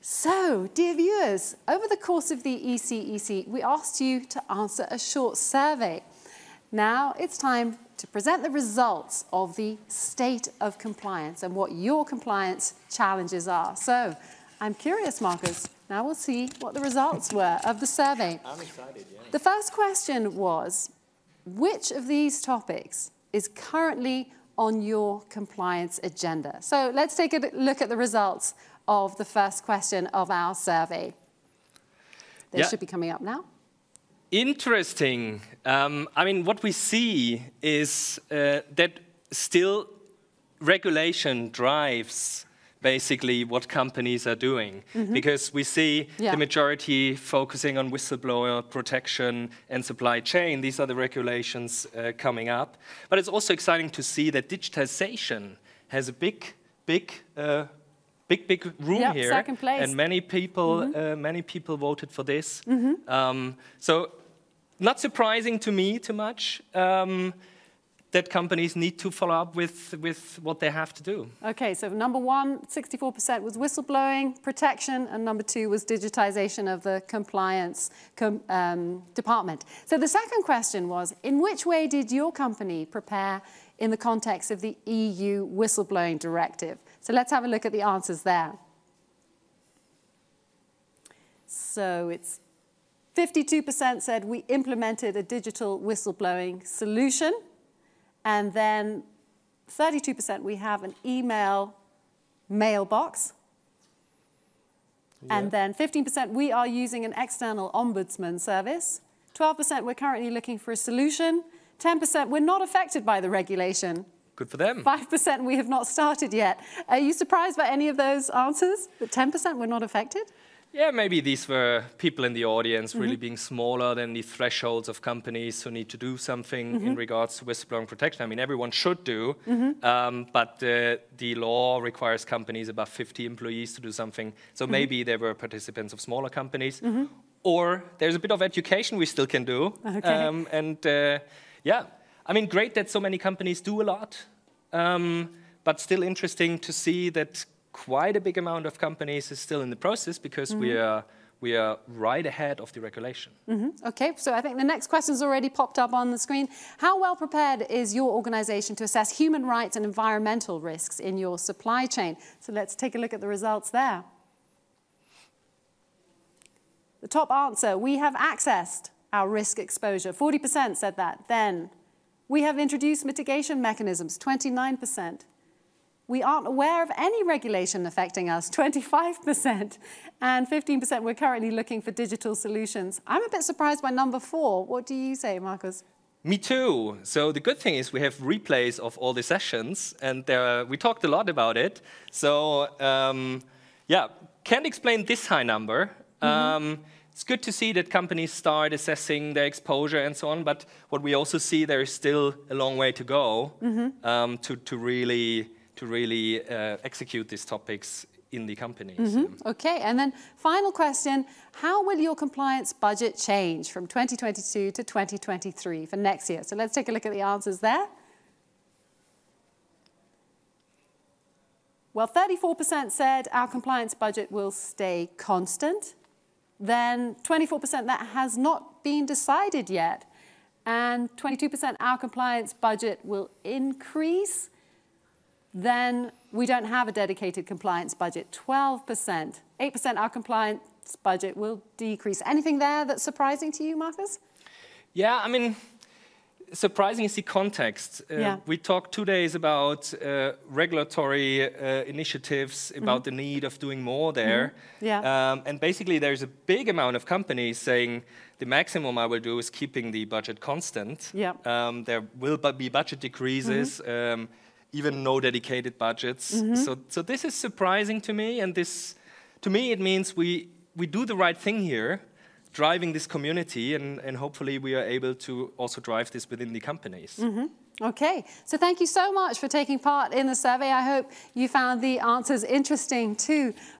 So, dear viewers, over the course of the ECEC, we asked you to answer a short survey. Now it's time to present the results of the state of compliance and what your compliance challenges are. So, I'm curious, Marcus. Now we'll see what the results were of the survey. I'm excited, yeah. The first question was, which of these topics is currently on your compliance agenda? So let's take a look at the results of the first question of our survey. They should be coming up now. Interesting. I mean, what we see is that still regulation drives basically what companies are doing. Because we see the majority focusing on whistleblower protection and supply chain. These are the regulations coming up. But it's also exciting to see that digitization has a big room here, second place. and many people voted for this. So not surprising to me too much that companies need to follow up with what they have to do. Okay, so number one, 64% was whistleblowing protection, and number two was digitization of the compliance department. So the second question was, in which way did your company prepare in the context of the EU whistleblowing directive? So let's have a look at the answers there. So it's 52% said we implemented a digital whistleblowing solution. And then 32% we have an email mailbox. And then 15% we are using an external ombudsman service. 12% we're currently looking for a solution. 10% we're not affected by the regulation. Good for them. 5% we have not started yet. Are you surprised by any of those answers? That 10% were not affected? Yeah, maybe these were people in the audience really being smaller than the thresholds of companies who need to do something in regards to whistleblowing protection. I mean, everyone should do, but the law requires companies above 50 employees to do something. So maybe there were participants of smaller companies. Or there's a bit of education we still can do. Yeah, I mean, great that so many companies do a lot, but still interesting to see that quite a big amount of companies is still in the process because we are right ahead of the regulation. Okay, so I think the next question's already popped up on the screen. How well prepared is your organization to assess human rights and environmental risks in your supply chain? So let's take a look at the results there. The top answer, we have accessed our risk exposure. 40% said that. Then we have introduced mitigation mechanisms, 29%. We aren't aware of any regulation affecting us, 25%, and 15% we're currently looking for digital solutions. I'm a bit surprised by number 4. What do you say, Marcus? Me too. So the good thing is we have replays of all the sessions, and we talked a lot about it. So yeah, can't explain this high number. It's good to see that companies start assessing their exposure and so on, but what we also see, there is still a long way to go to really execute these topics in the companies. Okay, and then final question, how will your compliance budget change from 2022 to 2023 for next year? So let's take a look at the answers there. Well, 34% said our compliance budget will stay constant. Then 24% that has not been decided yet. And 22% our compliance budget will increase. Then we don't have a dedicated compliance budget, 12%. 8% our compliance budget will decrease. Anything there that's surprising to you, Marcus? Yeah, I mean, surprising is the context. We talked 2 days about regulatory initiatives, about the need of doing more there. And basically there's a big amount of companies saying the maximum I will do is keeping the budget constant. There will be budget decreases. Even no dedicated budgets. So this is surprising to me, and to me it means we do the right thing here, driving this community, and hopefully we are able to also drive this within the companies. Okay, so thank you so much for taking part in the survey. I hope you found the answers interesting too.